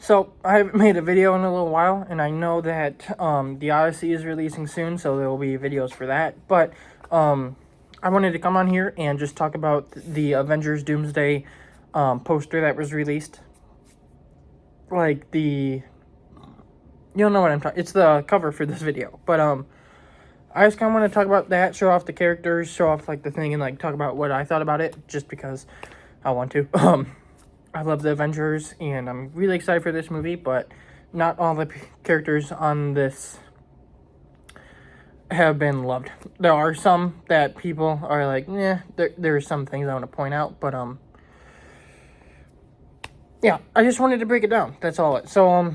So, I haven't made a video in a little while, and I know that the Odyssey is releasing soon, so there will be videos for that. But I wanted to come on here and just talk about the Avengers Doomsday poster that was released. Like, you'll know what I'm talking. It's the cover for this video. But I just kind of want to talk about that, show off the characters, show off, like, the thing, and, like, talk about what I thought about it, just because I want to. I love the Avengers, and I'm really excited for this movie, but not all the characters on this have been loved. There are some that people are like, yeah, there are some things I want to point out, but, yeah, I just wanted to break it down. That's all. So,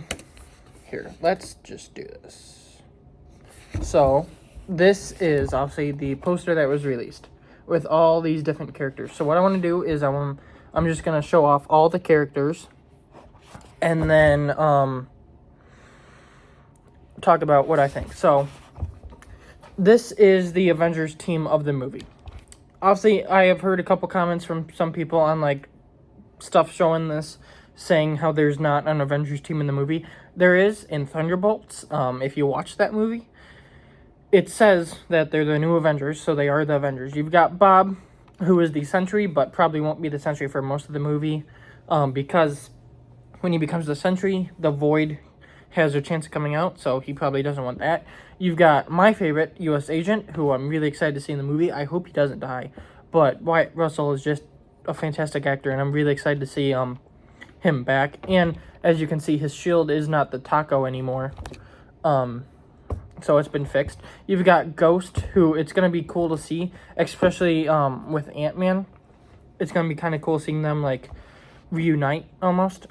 here, let's just do this. So, this is obviously the poster that was released with all these different characters. So, what I want to do is I'm just going to show off all the characters and then talk about what I think. So, this is the Avengers team of the movie. Obviously, I have heard a couple comments from some people on, like, stuff showing this, saying how there's not an Avengers team in the movie. There is in Thunderbolts. If you watch that movie, it says that they're the new Avengers, so they are the Avengers. You've got Bob, who is the Sentry, but probably won't be the Sentry for most of the movie, because when he becomes the Sentry, the Void has a chance of coming out, so he probably doesn't want that. You've got my favorite, U.S. Agent, who I'm really excited to see in the movie. I hope he doesn't die, but Wyatt Russell is just a fantastic actor, and I'm really excited to see him back. And as you can see, his shield is not the taco anymore, so it's been fixed. You've got Ghost, who it's going to be cool to see, especially with Antman. It's going to be kind of cool seeing them, like, reunite almost.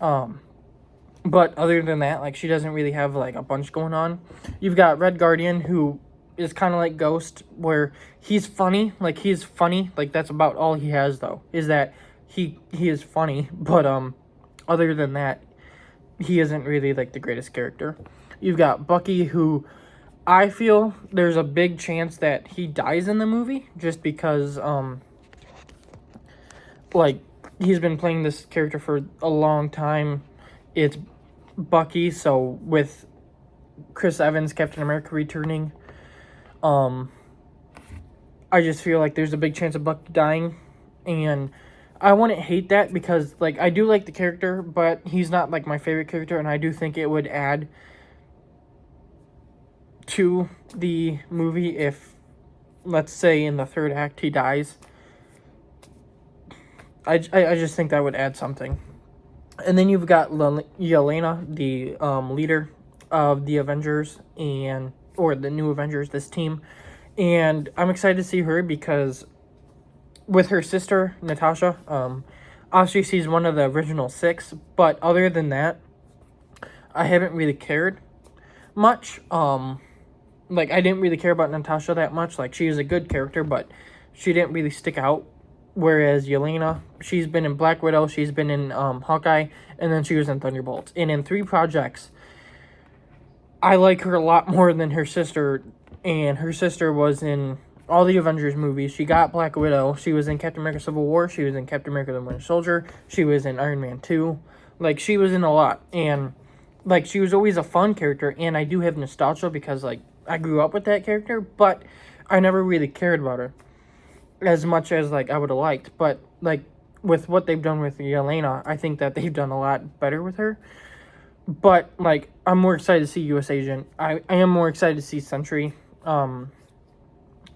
But other than that, like, she doesn't really have, like, a bunch going on. You've got Red Guardian, who is kind of like Ghost, where he's funny. Like, he's funny. Like, that's about all he has, though, is that he is funny. But other than that, he isn't really, like, the greatest character. You've got Bucky, who I feel there's a big chance that he dies in the movie, just because, like, he's been playing this character for a long time. It's Bucky, so with Chris Evans, Captain America, returning, I just feel like there's a big chance of Bucky dying, and I wouldn't hate that, because, like, I do like the character, but he's not, like, my favorite character, and I do think it would add to the movie if, let's say, in the third act he dies. I just think that would add something. And then you've got Yelena, the leader of the Avengers, or the new Avengers, this team. And I'm excited to see her because with her sister, Natasha, obviously she's one of the original 6. But other than that, I haven't really cared much. Like, I didn't really care about Natasha that much. Like, she is a good character, but she didn't really stick out. Whereas Yelena, she's been in Black Widow, she's been in Hawkeye, and then she was in Thunderbolts. And in 3 projects, I like her a lot more than her sister. And her sister was in all the Avengers movies. She got Black Widow. She was in Captain America Civil War. She was in Captain America the Winter Soldier. She was in Iron Man 2. Like, she was in a lot. And, like, she was always a fun character. And I do have nostalgia because, like, I grew up with that character. But I never really cared about her as much as, like, I would have liked. But, like, with what they've done with Yelena, I think that they've done a lot better with her. But, like, I'm more excited to see U.S. Agent. I am more excited to see Sentry.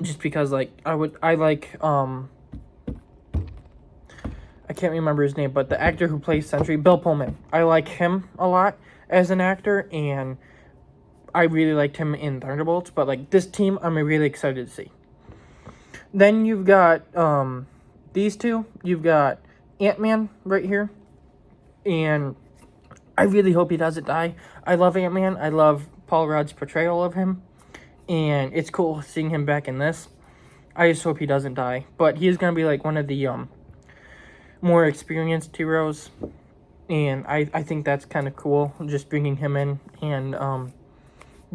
Just because, like, I like, I can't remember his name, but the actor who plays Sentry, Bill Pullman. I like him a lot as an actor, and I really liked him in Thunderbolts. But, like, this team, I'm really excited to see. Then you've got these two. You've got Antman right here. And I really hope he doesn't die. I love Antman. I love Paul Rudd's portrayal of him. And it's cool seeing him back in this. I just hope he doesn't die. But he's going to be like one of the more experienced heroes. And I think that's kind of cool. Just bringing him in. And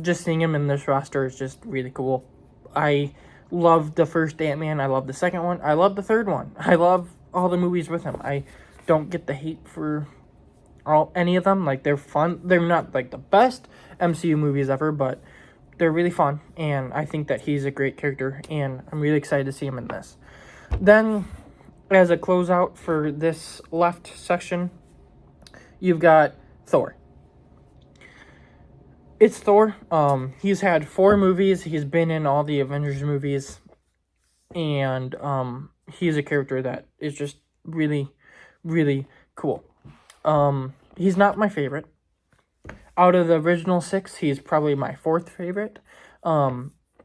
just seeing him in this roster is just really cool. I love the first Ant-Man. I love the second one. I love the third one. I love all the movies with him. I don't get the hate for any of them. Like, they're fun. They're not like the best MCU movies ever, but they're really fun, and I think that he's a great character, and I'm really excited to see him in this. Then, as a closeout for this left section, you've got Thor. It's Thor. He's had 4 movies. He's been in all the Avengers movies, and he's a character that is just really, really cool. He's not my favorite. Out of the original 6, he's probably my 4th favorite.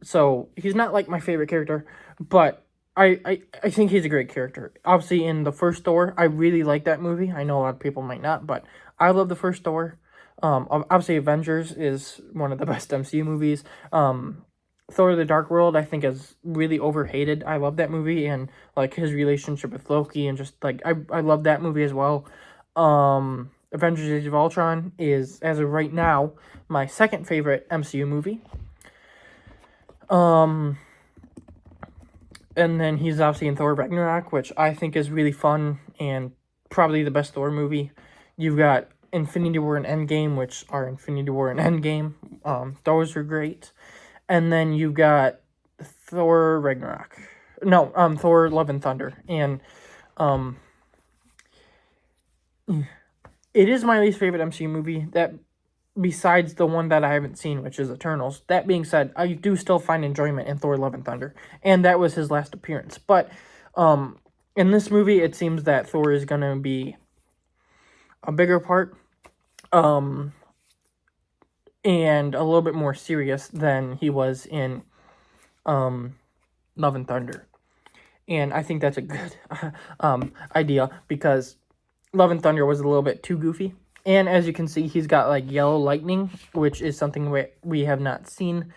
So he's not like my favorite character, but I think he's a great character. Obviously, in the first Thor, I really like that movie. I know a lot of people might not, but I love the first Thor. Obviously, Avengers is one of the best MCU movies. Thor: The Dark World, I think, is really overhated. I love that movie, and like his relationship with Loki, and just like I love that movie as well. Avengers: Age of Ultron is, as of right now, my 2nd favorite MCU movie. And then he's obviously in Thor Ragnarok, which I think is really fun and probably the best Thor movie. You've got Infinity War and Endgame, which are Infinity War and Endgame. Those are great. And then you've got Thor Ragnarok. No, Thor Love and Thunder. And it is my least favorite MCU movie, that besides the one that I haven't seen, which is Eternals. That being said, I do still find enjoyment in Thor: Love and Thunder, and that was his last appearance. But in this movie, it seems that Thor is going to be a bigger part, and a little bit more serious than he was in Love and Thunder. And I think that's a good idea, because Love and Thunder was a little bit too goofy. And as you can see, he's got like yellow lightning, which is something we have not seen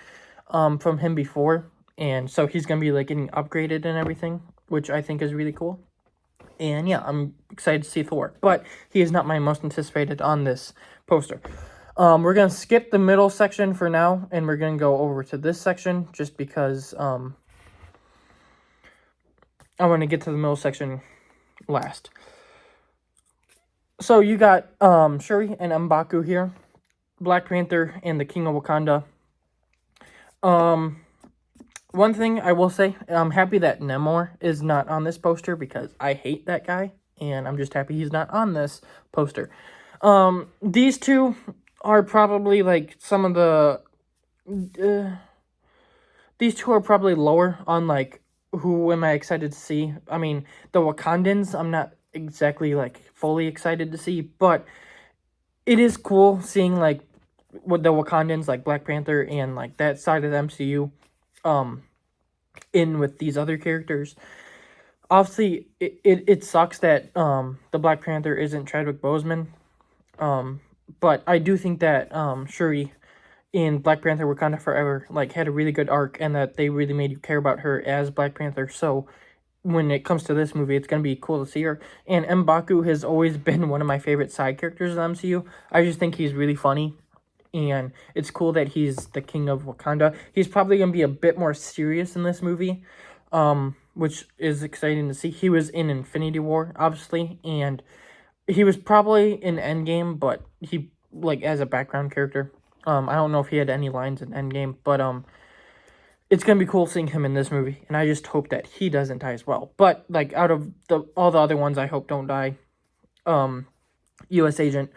from him before. And so he's going to be like getting upgraded and everything, which I think is really cool. And yeah, I'm excited to see Thor. But he is not my most anticipated on this poster. We're going to skip the middle section for now, and we're going to go over to this section just because I want to get to the middle section last. So you got Shuri and Mbaku here, Black Panther and the King of Wakanda. One thing I will say, I'm happy that Namor is not on this poster, because I hate that guy, and I'm just happy he's not on this poster. These two are probably like some of the... these two are probably lower on like who am I excited to see. I mean, the Wakandans, I'm not exactly like fully excited to see, but it is cool seeing like what the Wakandans, like Black Panther and like that side of the MCU in with these other characters. Obviously it sucks that the Black Panther isn't Chadwick Boseman, but I do think that Shuri in Black Panther Wakanda Forever like had a really good arc, and that they really made you care about her as Black Panther. So when it comes to this movie, it's going to be cool to see her. And Mbaku has always been one of my favorite side characters in the MCU. I just think he's really funny, and it's cool that he's the king of Wakanda. He's probably going to be a bit more serious in this movie, which is exciting to see. He was in Infinity War, obviously, and he was probably in Endgame, but he, like, as a background character. I don't know if he had any lines in Endgame, but it's going to be cool seeing him in this movie, and I just hope that he doesn't die as well. But, like, out of all the other ones, I hope don't die. U.S. Agent,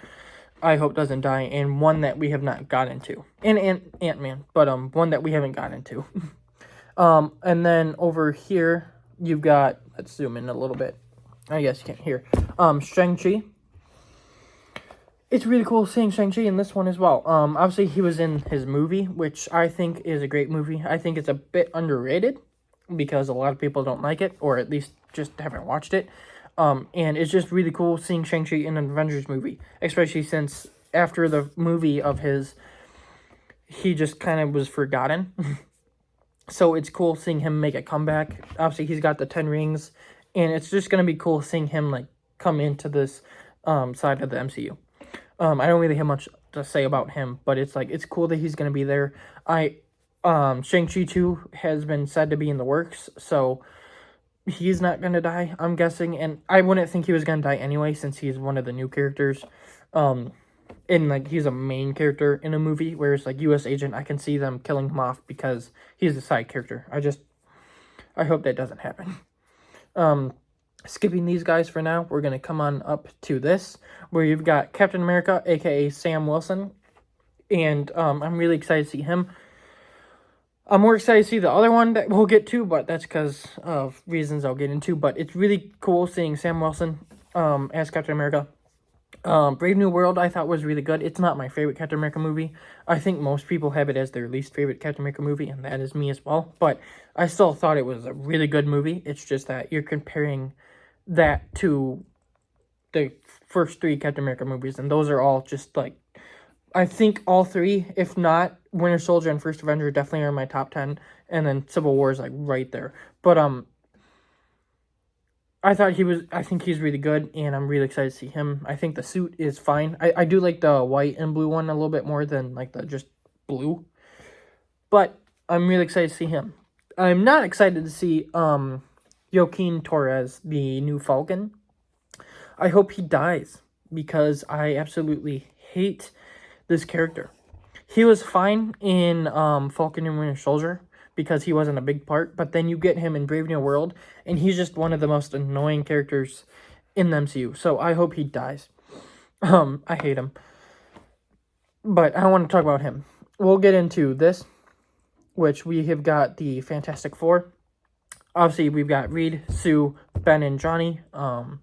I hope doesn't die, and one that we have not got into. And Antman, but one that we haven't got into. And then over here, you've got, let's zoom in a little bit. I guess you can't hear. Shang-Chi. It's really cool seeing Shang-Chi in this one as well. Obviously, he was in his movie, which I think is a great movie. I think it's a bit underrated because a lot of people don't like it, or at least just haven't watched it. And it's just really cool seeing Shang-Chi in an Avengers movie, especially since after the movie of his, he just kind of was forgotten. So it's cool seeing him make a comeback. Obviously, he's got the 10 rings, and it's just going to be cool seeing him like come into this side of the MCU. I don't really have much to say about him, but it's like, it's cool that he's going to be there. Shang-Chi 2 has been said to be in the works, so he's not going to die, I'm guessing. And I wouldn't think he was going to die anyway, since he's one of the new characters. And like he's a main character in a movie, whereas like U.S. Agent, I can see them killing him off because he's a side character. I hope that doesn't happen. Skipping these guys for now, we're gonna come on up to this, where you've got Captain America, aka Sam Wilson, and I'm really excited to see him. I'm more excited to see the other one that we'll get to, but that's because of reasons I'll get into. But it's really cool seeing Sam Wilson as Captain America. Brave New World I thought was really good. It's not my favorite Captain America movie. I think most people have it as their least favorite Captain America movie, and that is me as well. But I still thought it was a really good movie. It's just that you're comparing that to the first 3 Captain America movies, and those are all just like, I think all 3, if not Winter Soldier and First Avenger, definitely are in my top 10, and then Civil War is like right there. But I think he's really good, and I'm really excited to see him. I think the suit is fine. I do like the white and blue one a little bit more than like the just blue, but I'm really excited to see him. I'm not excited to see Joaquin Torres, the new Falcon. I hope he dies, because I absolutely hate this character. He was fine in Falcon and Winter Soldier because he wasn't a big part, but then you get him in Brave New World, and he's just one of the most annoying characters in the MCU, so I hope he dies. I hate him. But I want to talk about him. We'll get into this, which we have got the Fantastic Four. Obviously, we've got Reed, Sue, Ben, and Johnny. I'm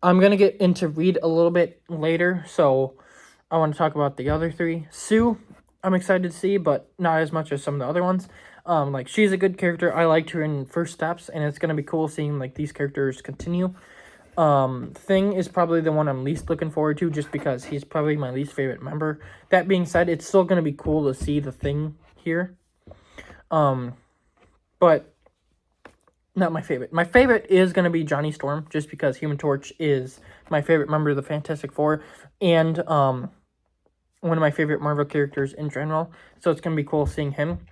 going to get into Reed a little bit later, so I want to talk about the other 3. Sue, I'm excited to see, but not as much as some of the other ones. Like, she's a good character. I liked her in First Steps, and it's going to be cool seeing, like, these characters continue. Thing is probably the one I'm least looking forward to, just because he's probably my least favorite member. That being said, it's still going to be cool to see the Thing here. But not my favorite. My favorite is going to be Johnny Storm, just because Human Torch is my favorite member of the Fantastic Four, and one of my favorite Marvel characters in general. So it's going to be cool seeing him,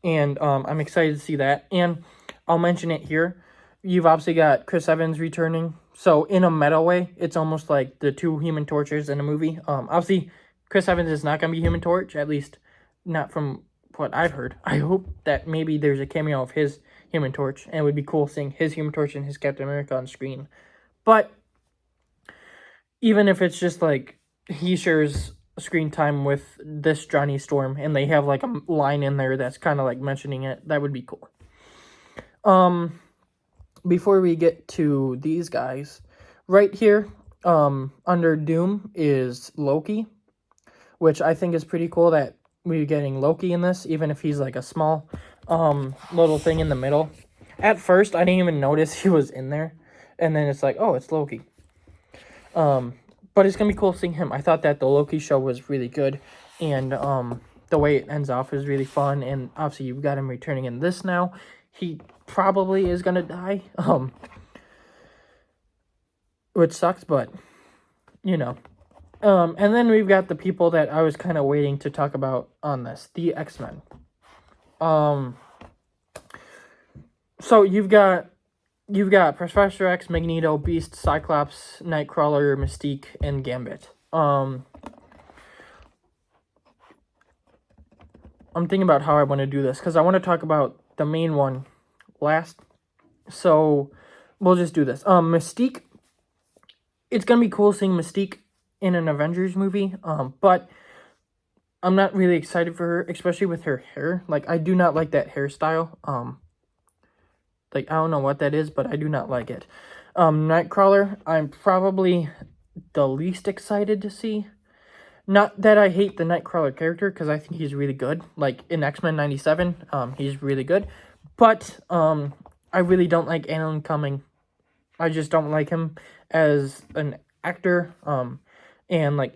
and I'm excited to see that. And I'll mention it here. You've obviously got Chris Evans returning, so in a meta way, it's almost like the 2 Human Torches in a movie. Obviously, Chris Evans is not going to be Human Torch, at least not from what I've heard. I hope that maybe there's a cameo of his Human Torch, and it would be cool seeing his Human Torch and his Captain America on screen. But even if it's just like he shares screen time with this Johnny Storm, and they have like a line in there that's kind of like mentioning it, that would be cool. Before we get to these guys, right here, under Doom is Loki, which I think is pretty cool that we're getting Loki in this, even if he's like a small little thing in the middle. At first, I didn't even notice he was in there, and then it's like, oh, it's Loki. But it's gonna be cool seeing him. I thought that the Loki show was really good, and the way it ends off is really fun. And obviously, you've got him returning in this now. He probably is gonna die, which sucks, but you know. And then we've got the people that I was kind of waiting to talk about on this, the X-Men. So you've got Professor X, Magneto, Beast, Cyclops, Nightcrawler, Mystique, and Gambit. I'm thinking about how I want to do this, because I want to talk about the main one last. So we'll just do this. Mystique, it's going to be cool seeing Mystique in an Avengers movie, but I'm not really excited for her, especially with her hair. Like, I do not like that hairstyle. Like, I don't know what that is, but I do not like it. Nightcrawler, I'm probably the least excited to see. Not that I hate the Nightcrawler character, because I think he's really good. Like, in X-Men 97, he's really good. But, I really don't like Alan Cumming. I just don't like him as an actor. And, like,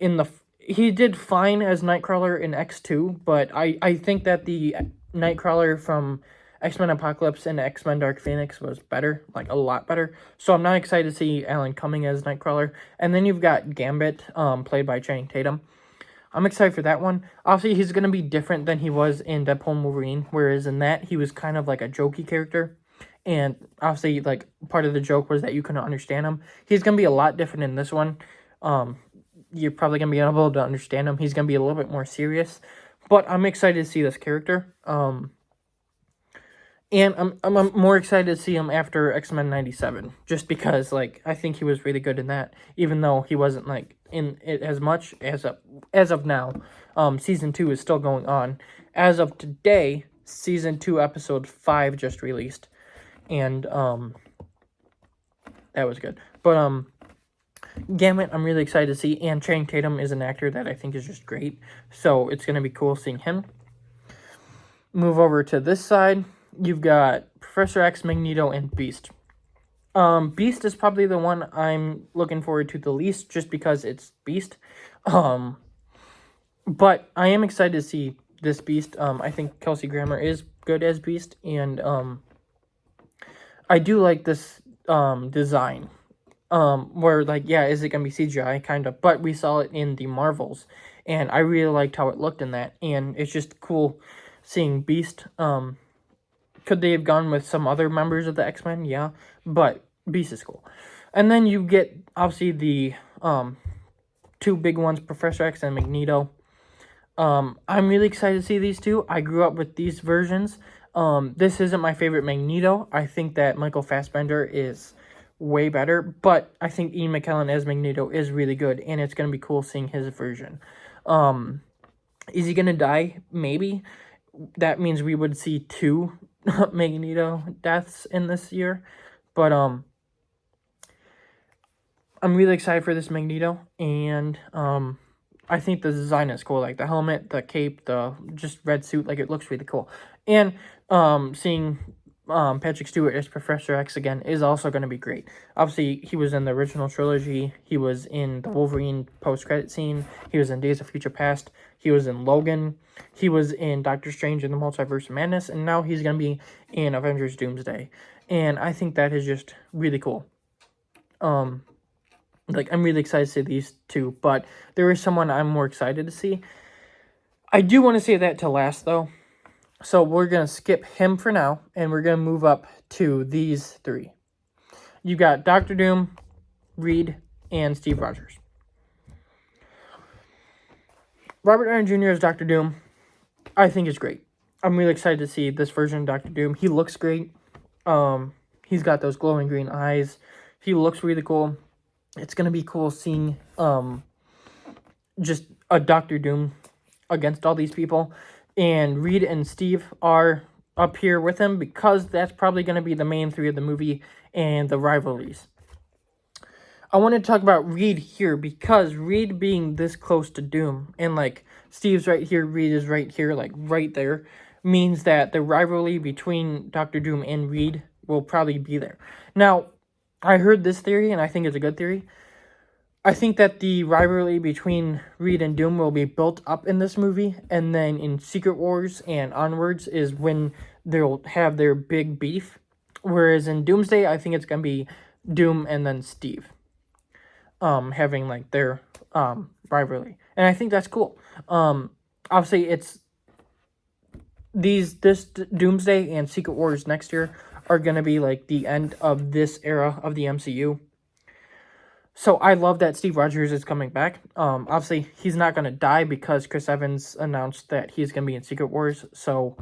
he did fine as Nightcrawler in X2, but I think that the Nightcrawler from X-Men Apocalypse and X-Men Dark Phoenix was better, like a lot better. So I'm not excited to see Alan Cumming as Nightcrawler. And then you've got Gambit, played by Channing Tatum. I'm excited for that one. Obviously, he's going to be different than he was in Deadpool and Wolverine, whereas in that, he was kind of like a jokey character. And obviously, like, part of the joke was that you couldn't understand him. He's going to be a lot different in this one. you're probably going to be able to understand him. He's going to be a little bit more serious. But I'm excited to see this character. And I'm more excited to see him after X-Men 97. Just because, like, I think he was really good in that. Even though he wasn't, like, in it as much as of now. Season 2 is still going on. As of today, Season 2, Episode 5 just released. And, that was good. But, Gambit, I'm really excited to see. And Channing Tatum is an actor that I think is just great. So, it's going to be cool seeing him. Move over to this side. You've got Professor X, Magneto, and Beast. Beast is probably the one I'm looking forward to the least, just because it's Beast. But I am excited to see this Beast. I think Kelsey Grammer is good as Beast, and I do like this design. Where, like, yeah, is it going to be CGI? Kind of. But we saw it in the Marvels, and I really liked how it looked in that, and it's just cool seeing Beast. Could they have gone with some other members of the X-Men? Yeah, but Beast is cool. And then you get, obviously, the two big ones, Professor X and Magneto. I'm really excited to see these two. I grew up with these versions. This isn't my favorite Magneto. I think that Michael Fassbender is way better, but I think Ian McKellen as Magneto is really good, and it's going to be cool seeing his version. Is he going to die? Maybe. That means we would see 2 Magneto deaths in this year, but I'm really excited for this Magneto, and I think the design is cool, like the helmet, the cape, the just red suit, like it looks really cool. And seeing Patrick Stewart as Professor X again is also going to be great. Obviously, he was in the original trilogy, he was in the Wolverine post-credit scene, he was in Days of Future Past, he was in Logan, he was in Doctor Strange in the Multiverse of Madness, and now he's going to be in Avengers Doomsday. And I think that is just really cool. Like, I'm really excited to see these two, but there is someone I'm more excited to see. I do want to say that to last, though. So we're going to skip him for now, and we're going to move up to these 3. You got Doctor Doom, Reed, and Steve Rogers. Robert Downey Jr. as Doctor Doom, I think is great. I'm really excited to see this version of Doctor Doom. He looks great. He's got those glowing green eyes. He looks really cool. It's going to be cool seeing just a Doctor Doom against all these people. And Reed and Steve are up here with him because that's probably going to be the main 3 of the movie and the rivalries. I want to talk about Reed here because Reed being this close to Doom and, like, Steve's right here, Reed is right here, like, right there, means that the rivalry between Dr. Doom and Reed will probably be there. Now, I heard this theory, and I think it's a good theory. I think that the rivalry between Reed and Doom will be built up in this movie, and then in Secret Wars and onwards is when they'll have their big beef. Whereas in Doomsday, I think it's going to be Doom and then Steve having, like, their rivalry. And I think that's cool. Obviously, it's this Doomsday and Secret Wars next year are going to be, like, the end of this era of the MCU. So I love that Steve Rogers is coming back. Obviously, he's not going to die because Chris Evans announced that he's going to be in Secret Wars. So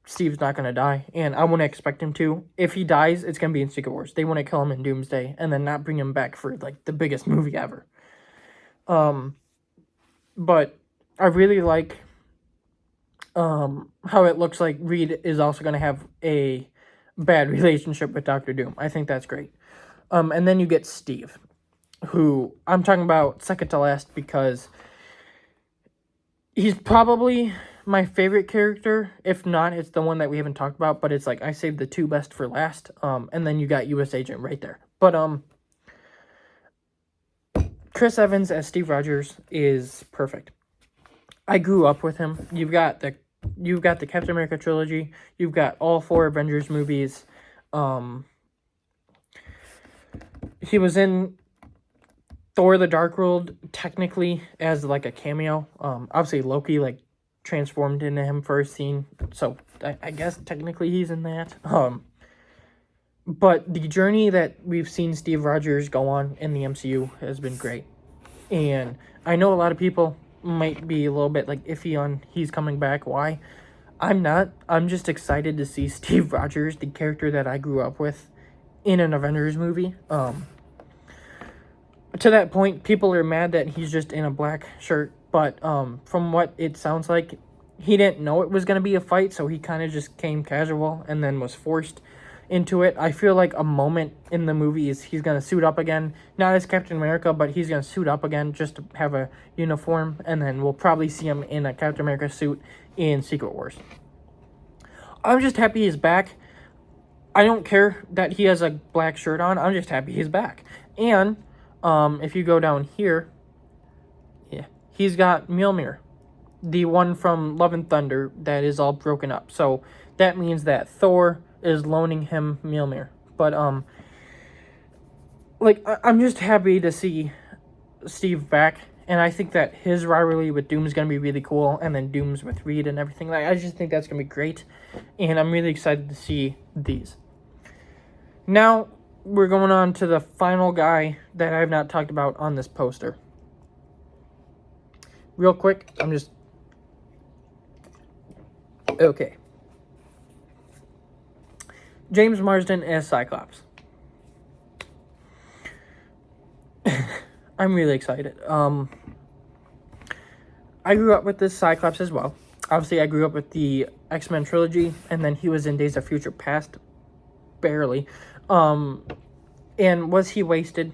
Steve's not going to die. And I wouldn't expect him to. If he dies, it's going to be in Secret Wars. They want to kill him in Doomsday and then not bring him back for, like, the biggest movie ever. But I really like how it looks like Reed is also going to have a bad relationship with Dr. Doom. I think that's great. And then you get Steve, who I'm talking about second to last because he's probably my favorite character. If not, it's the one that we haven't talked about, but it's like I saved the 2 best for last. And then you got U.S. Agent right there. But Chris Evans as Steve Rogers is perfect. I grew up with him. You've got the Captain America trilogy. You've got all 4 Avengers movies. He was in Thor: The Dark World technically as, like, a cameo. Obviously Loki, like, transformed into him for a scene, so I guess technically he's in that. But the journey that we've seen Steve Rogers go on in the MCU has been great. And I know a lot of people might be a little bit like iffy on he's coming back. Why? I'm not. I'm just excited to see Steve Rogers, the character that I grew up with, in an Avengers movie. To that point, people are mad that he's just in a black shirt, but from what it sounds like, he didn't know it was going to be a fight, so he kind of just came casual and then was forced into it. I feel like a moment in the movie is he's going to suit up again, not as Captain America, but he's going to suit up again just to have a uniform, and then we'll probably see him in a Captain America suit in Secret Wars. I'm just happy he's back. I don't care that he has a black shirt on. I'm just happy he's back. And if you go down here, yeah, he's got Mjolnir, the one from Love and Thunder that is all broken up. So that means that Thor is loaning him Mjolnir. But I'm just happy to see Steve back, and I think that his rivalry with Doom is gonna be really cool, and then Doom's with Reed and everything. I just think that's gonna be great, and I'm really excited to see these. Now we're going on to the final guy that I have not talked about on this poster. Real quick, okay. James Marsden as Cyclops. I'm really excited. I grew up with this Cyclops as well. Obviously, I grew up with the X-Men trilogy, and then he was in Days of Future Past, barely. And was he wasted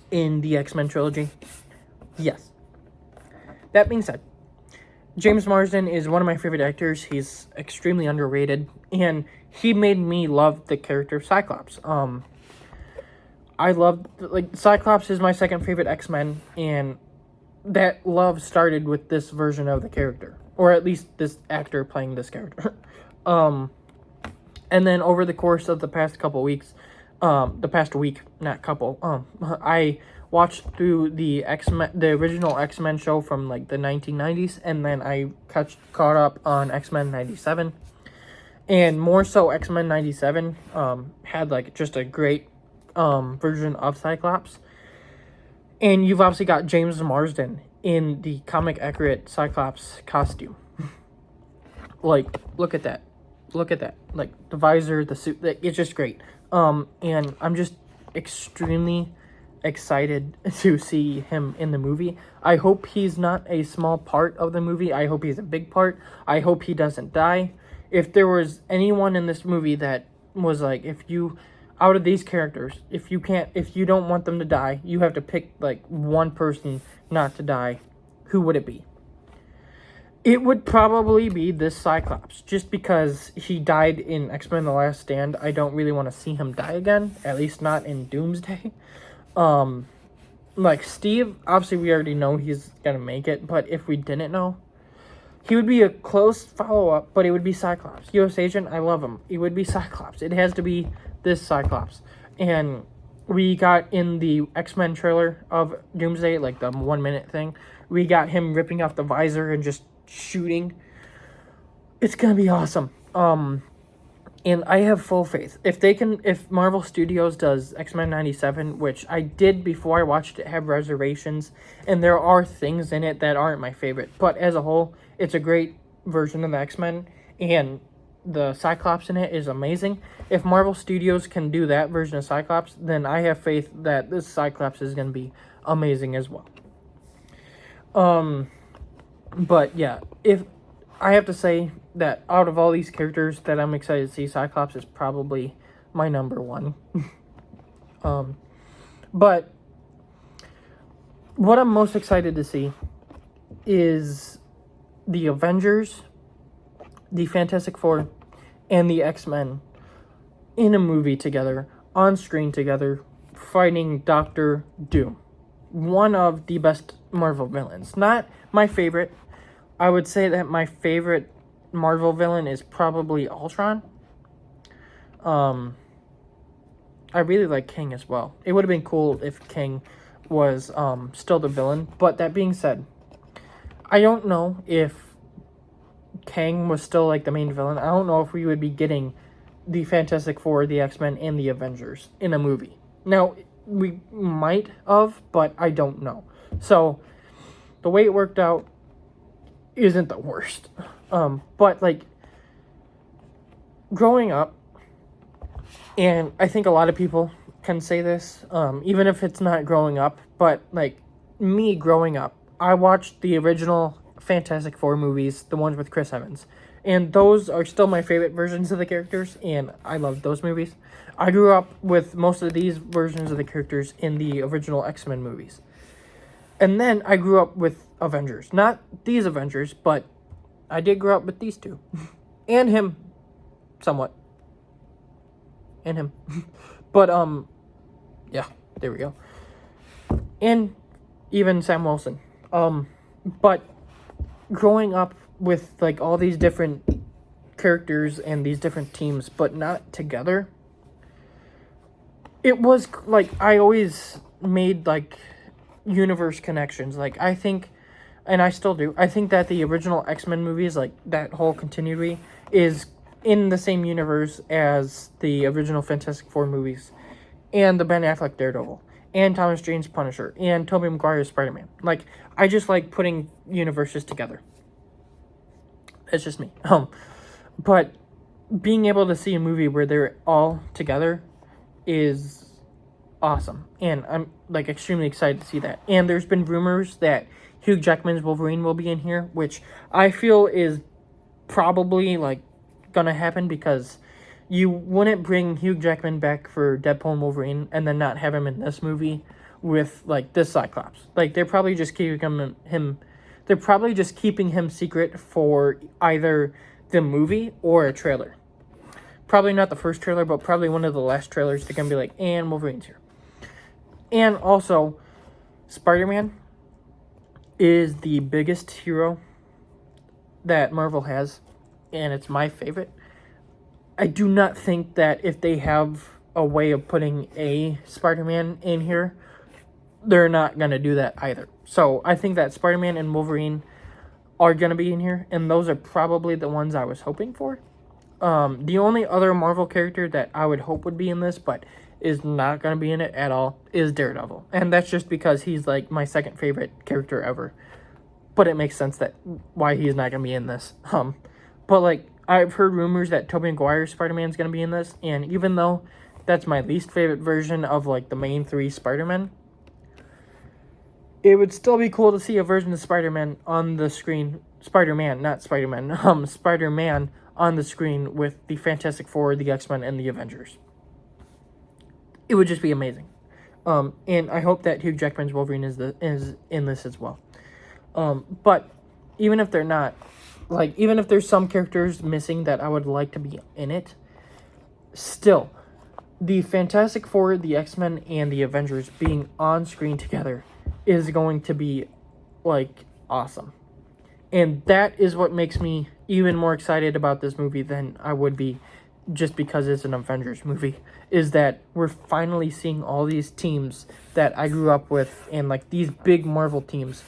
in the X-Men trilogy? Yes. That being said, James Marsden is one of my favorite actors. He's extremely underrated, and he made me love the character Cyclops. I love, Cyclops is my second favorite X-Men, and that love started with this version of the character, or at least this actor playing this character. And then over the course of the past couple weeks, the past week, not couple, I watched through the original X-Men show from like the 1990s, and then I caught up on X-Men 97, and more so X-Men 97 had like just a great version of Cyclops. And you've obviously got James Marsden in the comic accurate Cyclops costume. Like, look at that. Like, the visor, the suit, it's just great. And I'm just extremely excited to see him in the movie. I hope he's not a small part of the movie. I hope he's a big part. I hope he doesn't die. If there was anyone in this movie that was like, out of these characters, if you don't want them to die, you have to pick like one person not to die, who would it be? It would probably be this Cyclops, just because he died in X-Men The Last Stand. I don't really want to see him die again, at least not in Doomsday. Like Steve, obviously we already know he's gonna make it, but if we didn't know, he would be a close follow-up, but it would be Cyclops. U.S. Agent, I love him. It would be Cyclops. It has to be this Cyclops. And we got in the X-Men trailer of Doomsday, like the 1 minute thing, we got him ripping off the visor and just shooting. It's gonna be awesome. And I have full faith. If Marvel Studios does X-Men 97, which I did before I watched it have reservations, and there are things in it that aren't my favorite, but as a whole, it's a great version of the X-Men, and the Cyclops in it is amazing. If Marvel Studios can do that version of Cyclops, then I have faith that this Cyclops is going to be amazing as well. But yeah, if I have to say that out of all these characters that I'm excited to see, Cyclops is probably my number one. But what I'm most excited to see is the Avengers, the Fantastic Four, and the X-Men in a movie together, on screen together, fighting Dr. Doom. One of the best Marvel villains. Not my favorite. I would say that my favorite Marvel villain is probably Ultron. I really like King as well. It would have been cool if King was still the villain. But that being said, I don't know if Kang was still like the main villain. I don't know if we would be getting the Fantastic Four, the X-Men, and the Avengers in a movie. Now, we might have, but I don't know. So the way it worked out isn't the worst. But like growing up, and I think a lot of people can say this, even if it's not growing up, but like me growing up, I watched the original Fantastic Four movies, the ones with Chris Evans. And those are still my favorite versions of the characters, and I love those movies. I grew up with most of these versions of the characters in the original X-Men movies. And then I grew up with Avengers. Not these Avengers, but I did grow up with these two. And him, somewhat. And him. But, yeah, there we go. And even Sam Wilson. But growing up with like all these different characters and these different teams, but not together, it was like I always made like universe connections. Like I think, and I still do, I think that the original X-Men movies, like that whole continuity, is in the same universe as the original Fantastic Four movies, and the Ben Affleck Daredevil, and Thomas Jane's Punisher, and Tobey Maguire's Spider-Man. Like, I just like putting universes together. It's just me. But being able to see a movie where they're all together is awesome. And I'm, like, extremely excited to see that. And there's been rumors that Hugh Jackman's Wolverine will be in here, which I feel is probably, like, gonna happen, because you wouldn't bring Hugh Jackman back for Deadpool and Wolverine and then not have him in this movie with, like, this Cyclops. Like, they're probably just keeping him they're probably just keeping him secret for either the movie or a trailer. Probably not the first trailer, but probably one of the last trailers. They're gonna be like, and Wolverine's here. And also, Spider-Man is the biggest hero that Marvel has, and it's my favorite. I do not think that if they have a way of putting a Spider-Man in here, they're not going to do that either. So I think that Spider-Man and Wolverine are going to be in here, and those are probably the ones I was hoping for. The only other Marvel character that I would hope would be in this, but is not going to be in it at all, is Daredevil. And that's just because he's like my second favorite character ever. But it makes sense that why he's not going to be in this. But like, I've heard rumors that Tobey Maguire's Spider-Man's going to be in this, and even though that's my least favorite version of like the main three Spider-Men, it would still be cool to see a version of Spider-Man on the screen. Spider-Man, not Spider-Man. Spider-Man on the screen with the Fantastic Four, the X-Men, and the Avengers. It would just be amazing. And I hope that Hugh Jackman's Wolverine is in this as well. But even if they're not, like, even if there's some characters missing that I would like to be in it, still, the Fantastic Four, the X-Men, and the Avengers being on screen together is going to be, like, awesome. And that is what makes me even more excited about this movie than I would be just because it's an Avengers movie, is that we're finally seeing all these teams that I grew up with, and, like, these big Marvel teams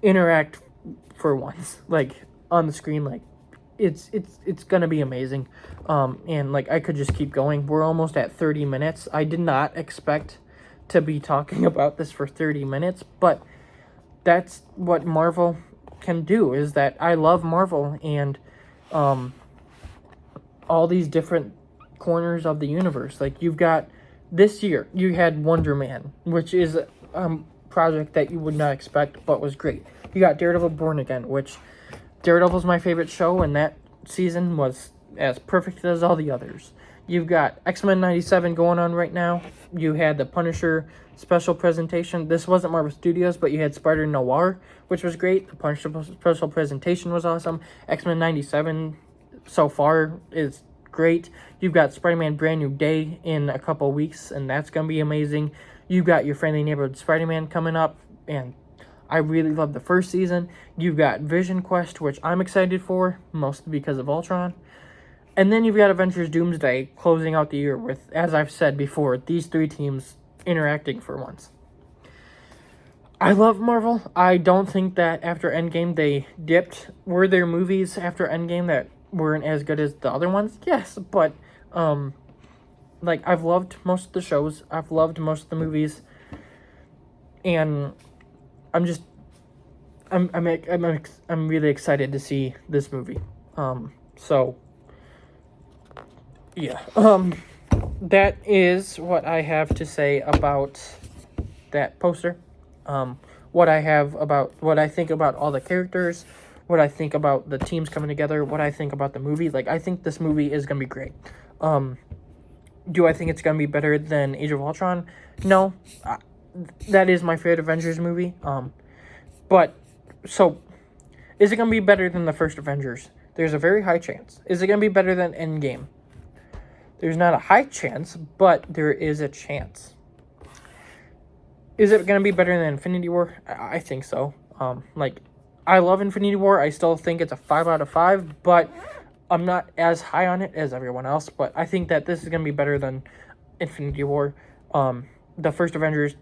interact for once, like, on the screen. Like, it's gonna be amazing. And, like, I could just keep going. We're almost at 30 minutes. I did not expect to be talking about this for 30 minutes, but that's what Marvel can do, is that I love Marvel and all these different corners of the universe. Like, you've got, this year, you had Wonder Man, which is a project that you would not expect, but was great. You got Daredevil Born Again, which Daredevil's my favorite show, and that season was as perfect as all the others. You've got X-Men 97 going on right now. You had the Punisher special presentation. This wasn't Marvel Studios, but you had Spider Noir, which was great. The Punisher special presentation was awesome. X-Men 97 so far is great. You've got Spider-Man Brand New Day in a couple weeks, and that's going to be amazing. You've got Your Friendly Neighborhood Spider-Man coming up, and I really love the first season. You've got Vision Quest, which I'm excited for, mostly because of Ultron. And then you've got Avengers Doomsday closing out the year with, as I've said before, these three teams interacting for once. I love Marvel. I don't think that after Endgame they dipped. Were there movies after Endgame that weren't as good as the other ones? Yes, but like, I've loved most of the shows. I've loved most of the movies. And I'm really excited to see this movie. So yeah. That is what I have to say about that poster. What I think about all the characters, what I think about the teams coming together, what I think about the movie. Like, I think this movie is gonna be great. Do I think it's gonna be better than Age of Ultron? No. That is my favorite Avengers movie. But so is it gonna be better than the first Avengers? There's a very high chance. Is it gonna be better than Endgame? There's not a high chance, but there is a chance. Is it going to be better than Infinity War? I think so. I love Infinity War. I still think it's a 5 out of 5, but I'm not as high on it as everyone else. But I think that this is going to be better than Infinity War. The first Avengers,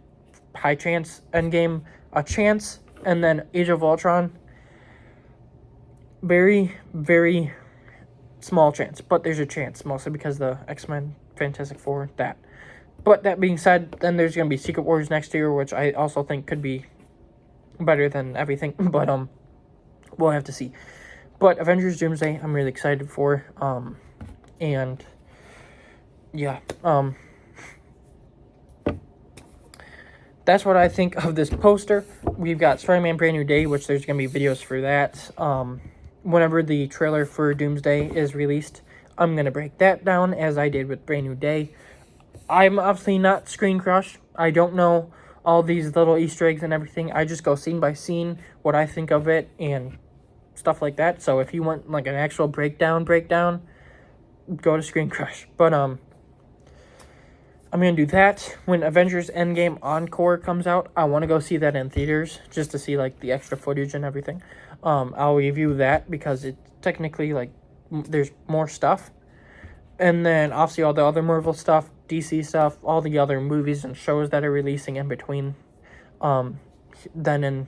high chance. Endgame, a chance. And then Age of Ultron, very, very small chance. But there's a chance, mostly because the X-Men, Fantastic Four, that. But that being said, then there's going to be Secret Wars next year, which I also think could be better than everything. But we'll have to see. But Avengers Doomsday, I'm really excited for. And yeah, that's what I think of this poster. We've got Spider-Man Brand New Day, which there's going to be videos for that. Whenever the trailer for Doomsday is released, I'm going to break that down as I did with Brand New Day. I'm obviously not Screen Crush. I don't know all these little Easter eggs and everything. I just go scene by scene, what I think of it, and stuff like that. So if you want like an actual breakdown, go to Screen Crush. But I'm going to do that. When Avengers Endgame Encore comes out, I want to go see that in theaters, just to see like the extra footage and everything. I'll review that because it's technically like there's more stuff. And then obviously all the other Marvel stuff, DC stuff, all the other movies and shows that are releasing in between then and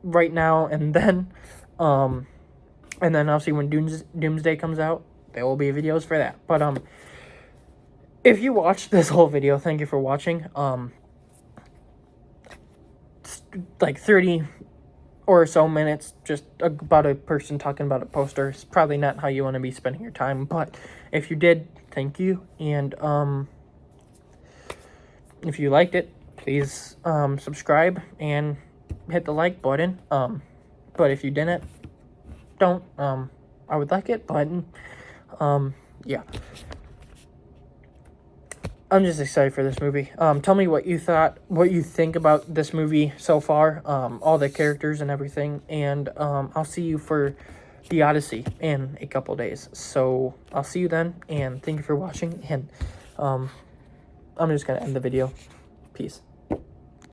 right now and then. And then obviously when Doomsday comes out, there will be videos for that. But if you watched this whole video, thank you for watching. Like 30 or so minutes just about a person talking about a poster. It's probably not how you want to be spending your time, but if you did, thank you. And if you liked it, please subscribe and hit the like button. But if you didn't, don't. I would like it, but yeah. I'm just excited for this movie. Tell me what you think about this movie so far, all the characters and everything, and I'll see you for the Odyssey in a couple days. So I'll see you then, and thank you for watching, and I'm just going to end the video. Peace.